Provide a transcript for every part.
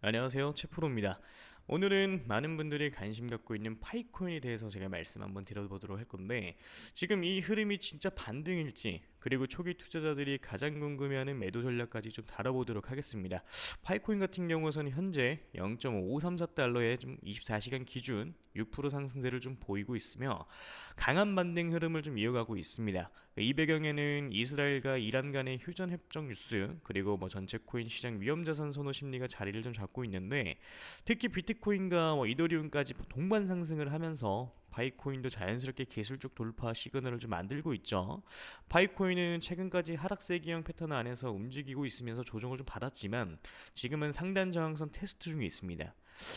안녕하세요, 최프로입니다. 오늘은 많은 분들이 관심 갖고 있는 파이코인에 대해서 제가 말씀 한번 드려보도록 할 건데, 지금 이 흐름이 진짜 반등일지, 그리고 초기 투자자들이 가장 궁금해하는 매도 전략까지 좀 다뤄보도록 하겠습니다. 파이코인 같은 경우에는 현재 0.534달러에 좀 24시간 기준 6% 상승세를 좀 보이고 있으며 강한 반등 흐름을 좀 이어가고 있습니다. 이 배경에는 이스라엘과 이란 간의 휴전 협정 뉴스, 그리고 전체 코인 시장 위험자산 선호 심리가 자리를 좀 잡고 있는데, 특히 비트코인과 이더리움까지 동반 상승을 하면서 바이코인도 자연스럽게 기술적 돌파 시그널을 좀 만들고 있죠. 바이코인은 최근까지 하락세 기형 패턴 안에서 움직이고 있으면서 조정을 좀 받았지만 지금은 상단 저항선 테스트 중에 있습니다.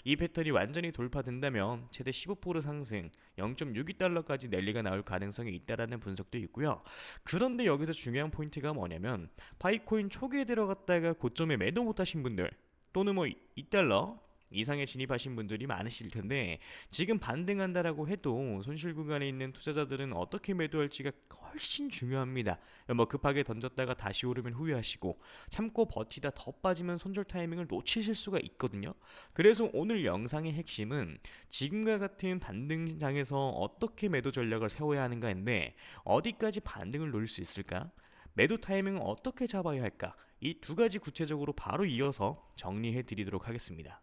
이 패턴이 완전히 돌파된다면 최대 15% 상승, 0.62달러까지 랠리가 나올 가능성이 있다라는 분석도 있고요. 그런데 여기서 중요한 포인트가 뭐냐면, 바이코인 초기에 들어갔다가 고점에 매도 못하신 분들, 또는 2달러 이상에 진입하신 분들이 많으실 텐데, 지금 반등한다라고 해도 손실 구간에 있는 투자자들은 어떻게 매도할지가 훨씬 중요합니다. 급하게 던졌다가 다시 오르면 후회하시고, 참고 버티다 더 빠지면 손절 타이밍을 놓치실 수가 있거든요. 그래서 오늘 영상의 핵심은 지금과 같은 반등장에서 어떻게 매도 전략을 세워야 하는가인데, 어디까지 반등을 노릴 수 있을까? 매도 타이밍은 어떻게 잡아야 할까? 이 두 가지 구체적으로 바로 이어서 정리해 드리도록 하겠습니다.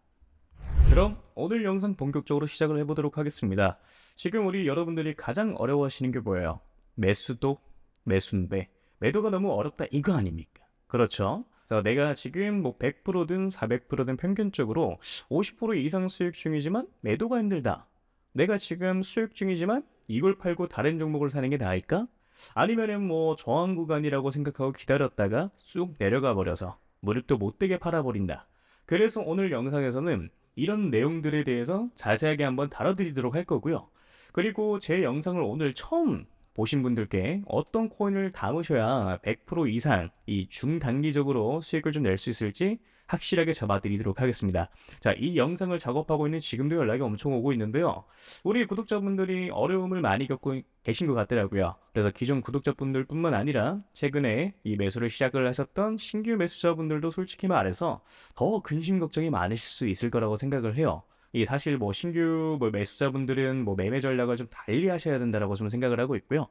그럼 오늘 영상 본격적으로 시작을 해보도록 하겠습니다. 지금 우리 여러분들이 가장 어려워하시는 게 뭐예요? 매수도 매수인데 매도가 너무 어렵다, 이거 아닙니까? 그렇죠? 자, 내가 지금 100%든 400%든 평균적으로 50% 이상 수익 중이지만 매도가 힘들다. 내가 지금 수익 중이지만 이걸 팔고 다른 종목을 사는 게 나을까? 아니면은 저항 구간이라고 생각하고 기다렸다가 쑥 내려가 버려서 무릎도 못되게 팔아버린다. 그래서 오늘 영상에서는 이런 내용들에 대해서 자세하게 한번 다뤄드리도록 할 거고요. 그리고 제 영상을 오늘 처음 보신 분들께 어떤 코인을 담으셔야 100% 이상 이 중단기적으로 수익을 좀 낼 수 있을지 확실하게 잡아드리도록 하겠습니다. 자, 이 영상을 작업하고 있는 지금도 연락이 엄청 오고 있는데요. 우리 구독자분들이 어려움을 많이 겪고 계신 것 같더라고요. 그래서 기존 구독자분들 뿐만 아니라 최근에 이 매수를 시작을 하셨던 신규 매수자분들도 솔직히 말해서 더 근심 걱정이 많으실 수 있을 거라고 생각을 해요. 이 사실 신규 매수자분들은 매매 전략을 좀 달리 하셔야 된다라고 좀 생각을 하고 있고요.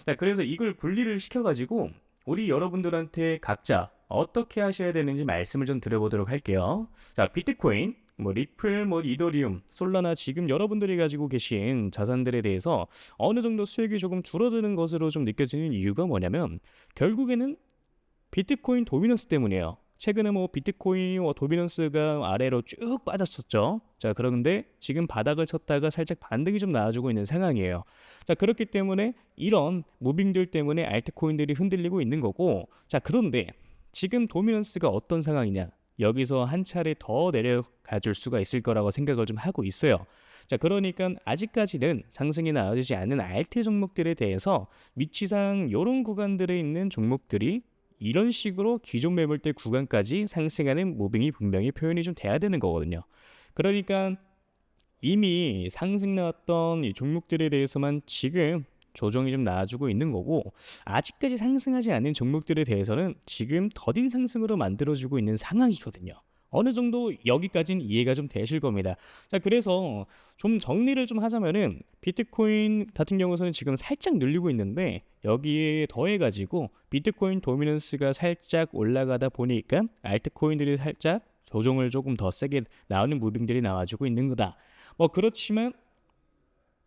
자, 그래서 이걸 분리를 시켜가지고 우리 여러분들한테 각자 어떻게 하셔야 되는지 말씀을 좀 드려보도록 할게요. 자, 비트코인, 리플, 이더리움, 솔라나 지금 여러분들이 가지고 계신 자산들에 대해서 어느 정도 수익이 조금 줄어드는 것으로 좀 느껴지는 이유가 뭐냐면, 결국에는 비트코인 도미넌스 때문이에요. 최근에 비트코인 도미넌스가 아래로 쭉 빠졌었죠. 자, 그런데 지금 바닥을 쳤다가 살짝 반등이 좀 나와주고 있는 상황이에요. 자, 그렇기 때문에 이런 무빙들 때문에 알트코인들이 흔들리고 있는 거고, 자, 그런데 지금 도미넌스가 어떤 상황이냐? 여기서 한 차례 더 내려가 줄 수가 있을 거라고 생각을 좀 하고 있어요. 자, 그러니까 아직까지는 상승이 나와주지 않는 알트 종목들에 대해서 위치상 이런 구간들에 있는 종목들이 이런 식으로 기존 매물대 구간까지 상승하는 무빙이 분명히 표현이 좀 돼야 되는 거거든요. 그러니까 이미 상승 나왔던 이 종목들에 대해서만 지금 조정이 좀 나와주고 있는 거고, 아직까지 상승하지 않는 종목들에 대해서는 지금 더딘 상승으로 만들어주고 있는 상황이거든요. 어느 정도 여기까지는 이해가 좀 되실 겁니다. 자, 그래서 좀 정리를 좀 하자면은, 비트코인 같은 경우는 지금 살짝 늘리고 있는데 여기에 더해가지고 비트코인 도미넌스가 살짝 올라가다 보니까 알트코인들이 살짝 조정을 조금 더 세게 나오는 무빙들이 나와주고 있는 거다. 그렇지만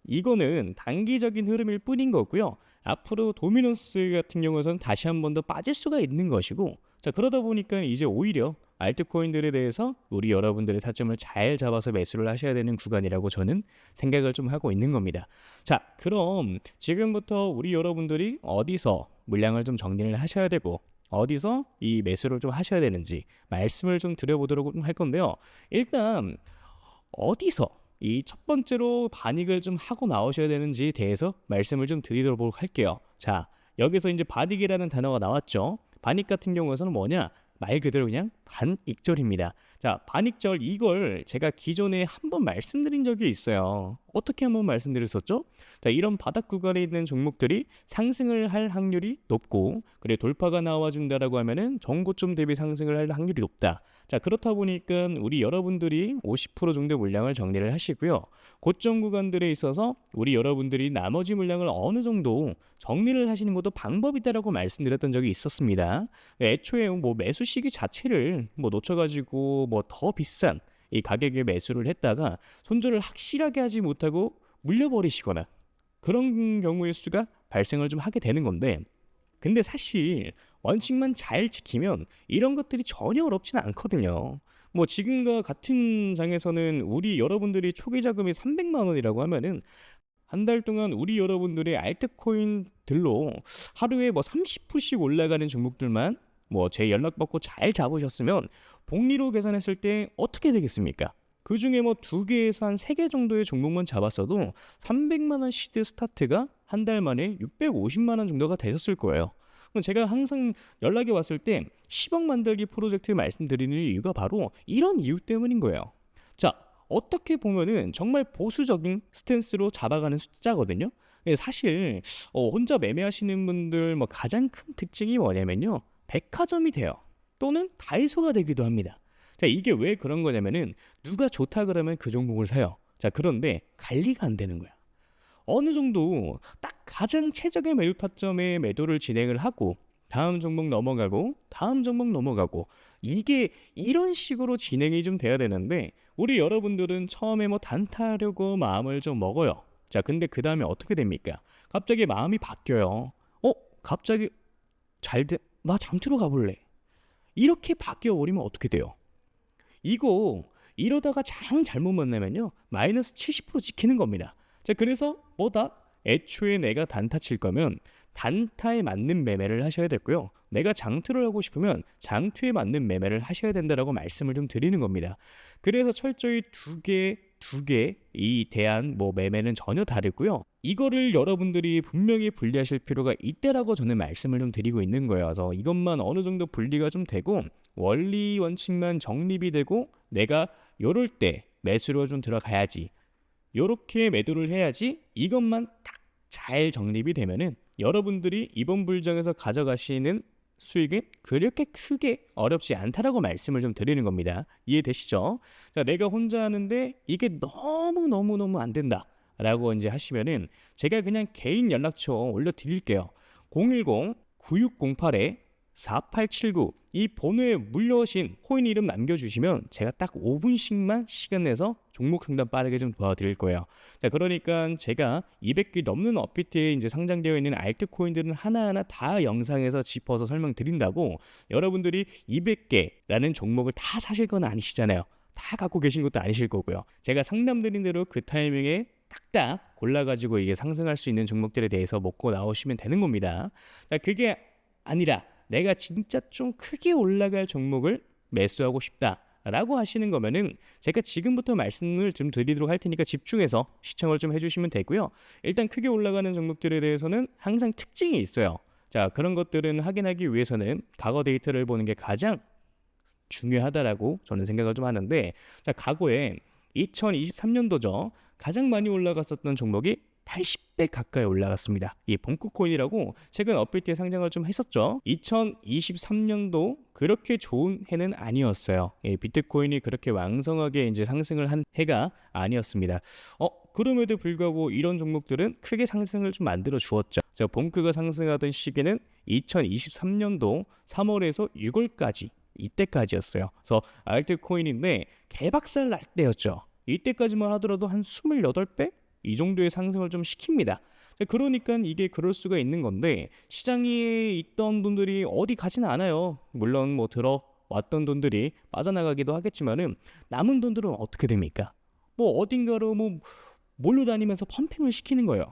이거는 단기적인 흐름일 뿐인 거고요. 앞으로 도미넌스 같은 경우에는 다시 한 번 더 빠질 수가 있는 것이고, 자, 그러다 보니까 이제 오히려 알트코인들에 대해서 우리 여러분들의 타점을 잘 잡아서 매수를 하셔야 되는 구간이라고 저는 생각을 좀 하고 있는 겁니다. 자, 그럼 지금부터 우리 여러분들이 어디서 물량을 좀 정리를 하셔야 되고 어디서 이 매수를 좀 하셔야 되는지 말씀을 좀 드려보도록 할 건데요. 일단 어디서 이 첫 번째로 반익을 좀 하고 나오셔야 되는지에 대해서 말씀을 좀 드리도록 할게요. 자, 여기서 이제 반익이라는 단어가 나왔죠. 반익 같은 경우에는 뭐냐? 말 그대로 그냥 반익절입니다. 자, 반익절 이걸 제가 기존에 한번 말씀드린 적이 있어요. 어떻게 한번 말씀드렸었죠? 자, 이런 바닥 구간에 있는 종목들이 상승을 할 확률이 높고, 그래 돌파가 나와준다라고 하면은 전고점 대비 상승을 할 확률이 높다. 자, 그렇다 보니까 우리 여러분들이 50% 정도 물량을 정리를 하시고요. 고점 구간들에 있어서 우리 여러분들이 나머지 물량을 어느 정도 정리를 하시는 것도 방법이다라고 말씀드렸던 적이 있었습니다. 애초에 뭐 매수 시기 자체를 뭐 놓쳐가지고 뭐 더 비싼 이 가격에 매수를 했다가 손절을 확실하게 하지 못하고 물려버리시거나 그런 경우의 수가 발생을 좀 하게 되는 건데, 근데 사실 원칙만 잘 지키면 이런 것들이 전혀 어렵지는 않거든요. 뭐 지금과 같은 장에서는 우리 여러분들이 초기 자금이 300만 원이라고 하면은 한 달 동안 우리 여러분들의 알트코인들로 하루에 뭐 30%씩 올라가는 종목들만 뭐 제 연락 받고 잘 잡으셨으면 복리로 계산했을 때 어떻게 되겠습니까? 그 중에 뭐 2개에서 한 3개 정도의 종목만 잡았어도 300만 원 시드 스타트가 한 달 만에 650만 원 정도가 되셨을 거예요. 그럼 제가 항상 연락이 왔을 때 10억 만들기 프로젝트 말씀드리는 이유가 바로 이런 이유 때문인 거예요. 자, 어떻게 보면은 정말 보수적인 스탠스로 잡아가는 숫자거든요. 사실 혼자 매매하시는 분들 뭐 가장 큰 특징이 뭐냐면요, 백화점이 돼요. 또는 다이소가 되기도 합니다. 자, 이게 왜 그런 거냐면은 누가 좋다 그러면 그 종목을 사요. 자, 그런데 관리가 안 되는 거야. 어느 정도 딱 가장 최적의 매도 타점에 매도를 진행을 하고 다음 종목 넘어가고 다음 종목 넘어가고, 이게 이런 식으로 진행이 좀 돼야 되는데 우리 여러분들은 처음에 뭐 단타하려고 마음을 좀 먹어요. 자, 근데 그 다음에 어떻게 됩니까? 갑자기 마음이 바뀌어요. 갑자기 나 잠들어 가볼래. 이렇게 바뀌어 버리면 어떻게 돼요? 이거 이러다가 잘못 만나면요, 마이너스 70% 찍히는 겁니다. 자, 그래서 뭐다? 애초에 내가 단타 칠 거면 단타에 맞는 매매를 하셔야 됐고요. 내가 장투를 하고 싶으면 장투에 맞는 매매를 하셔야 된다라고 말씀을 좀 드리는 겁니다. 그래서 철저히 두 개 이 대한 뭐 매매는 전혀 다르고요. 이거를 여러분들이 분명히 분리하실 필요가 있다라고 저는 말씀을 좀 드리고 있는 거예요. 그래서 이것만 어느 정도 분리가 좀 되고 원리 원칙만 정립이 되고 내가 요럴 때 매수로 좀 들어가야지, 요렇게 매도를 해야지, 이것만 딱 잘 정립이 되면은 여러분들이 이번 불장에서 가져가시는 수익은 그렇게 크게 어렵지 않다라고 말씀을 좀 드리는 겁니다. 이해되시죠? 자, 내가 혼자 하는데 이게 너무 안 된다 라고 이제 하시면은 제가 그냥 개인 연락처 올려드릴게요. 010-9608-4879 이 번호에 물려오신 코인 이름 남겨주시면 제가 딱 5분씩만 시간 내서 종목 상담 빠르게 좀 도와드릴 거예요. 자, 그러니까 제가 200개 넘는 업비트에 이제 상장되어 있는 알트 코인들은 하나하나 다 영상에서 짚어서 설명드린다고, 여러분들이 200개라는 종목을 다 사실 건 아니시잖아요. 다 갖고 계신 것도 아니실 거고요. 제가 상담드린 대로 그 타이밍에 딱딱 골라가지고 이게 상승할 수 있는 종목들에 대해서 먹고 나오시면 되는 겁니다. 자, 그게 아니라 내가 진짜 좀 크게 올라갈 종목을 매수하고 싶다라고 하시는 거면은 제가 지금부터 말씀을 좀 드리도록 할 테니까 집중해서 시청을 좀 해주시면 되고요. 일단 크게 올라가는 종목들에 대해서는 항상 특징이 있어요. 자, 그런 것들은 확인하기 위해서는 과거 데이터를 보는 게 가장 중요하다라고 저는 생각을 좀 하는데, 자, 과거에 2023년도죠. 가장 많이 올라갔었던 종목이 80배 가까이 올라갔습니다. 이 벙커코인이라고 최근 업비트에 상장을 좀 했었죠. 2023년도 그렇게 좋은 해는 아니었어요. 비트코인이 그렇게 왕성하게 이제 상승을 한 해가 아니었습니다. 그럼에도 불구하고 이런 종목들은 크게 상승을 좀 만들어 주었죠. 벙커가 상승하던 시기는 2023년도 3월에서 6월까지 이때까지였어요. 그래서 알트코인인데 개박살 날 때였죠. 이때까지만 하더라도 한 28배? 이 정도의 상승을 좀 시킵니다. 그러니까 이게 그럴 수가 있는 건데, 시장에 있던 돈들이 어디 가지는 않아요. 물론 뭐 들어왔던 돈들이 빠져나가기도 하겠지만은 남은 돈들은 어떻게 됩니까? 뭐 어딘가로 뭐 몰로 다니면서 펌핑을 시키는 거예요.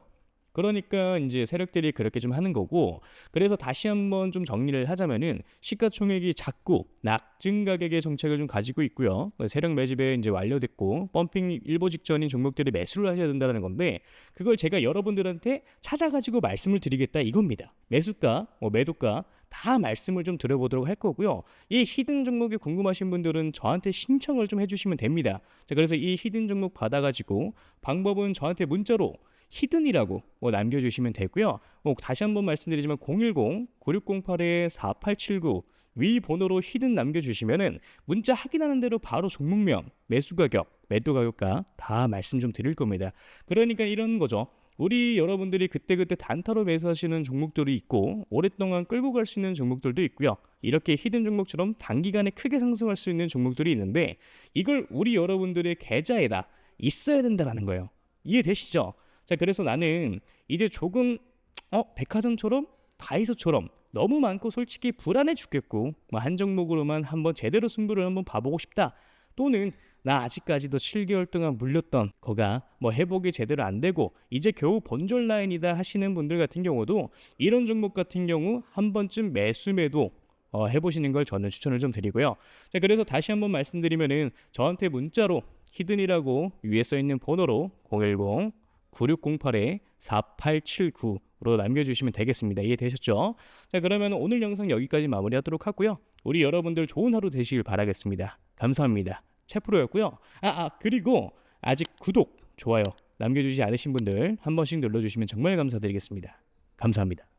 그러니까 이제 세력들이 그렇게 좀 하는 거고, 그래서 다시 한번 좀 정리를 하자면은 시가총액이 작고 낙증 가격의 정책을 좀 가지고 있고요. 세력 매집에 이제 완료됐고 펌핑 일보 직전인 종목들이 매수를 하셔야 된다는 건데, 그걸 제가 여러분들한테 찾아가지고 말씀을 드리겠다 이겁니다. 매수가, 매도가 다 말씀을 좀 드려보도록 할 거고요. 이 히든 종목이 궁금하신 분들은 저한테 신청을 좀 해주시면 됩니다. 자, 그래서 이 히든 종목 받아가지고 방법은 저한테 문자로 히든이라고 남겨주시면 되고요. 다시 한번 말씀드리지만 010-9608-4879 위 번호로 히든 남겨주시면은 문자 확인하는 대로 바로 종목명, 매수 가격, 매도 가격과 다 말씀 좀 드릴 겁니다. 그러니까 이런 거죠. 우리 여러분들이 그때그때 단타로 매수하시는 종목들이 있고 오랫동안 끌고 갈 수 있는 종목들도 있고요. 이렇게 히든 종목처럼 단기간에 크게 상승할 수 있는 종목들이 있는데, 이걸 우리 여러분들의 계좌에다 있어야 된다는 거예요. 이해되시죠? 자, 그래서 나는 이제 조금 백화점처럼 다이소처럼 너무 많고 솔직히 불안해 죽겠고 한 종목으로만 한번 제대로 승부를 한번 봐보고 싶다, 또는 나 아직까지도 7개월 동안 물렸던 거가 회복이 제대로 안 되고 이제 겨우 본전 라인이다 하시는 분들 같은 경우도 이런 종목 같은 경우 한 번쯤 매수 매도 해보시는 걸 저는 추천을 좀 드리고요. 자, 그래서 다시 한번 말씀드리면은 저한테 문자로 히든이라고 위에 써 있는 번호로 010-9608-4879로 남겨주시면 되겠습니다. 이해되셨죠? 자, 그러면 오늘 영상 여기까지 마무리하도록 하고요. 우리 여러분들 좋은 하루 되시길 바라겠습니다. 감사합니다. 채프로였고요. 그리고 아직 구독, 좋아요 남겨주지 않으신 분들 한 번씩 눌러주시면 정말 감사드리겠습니다. 감사합니다.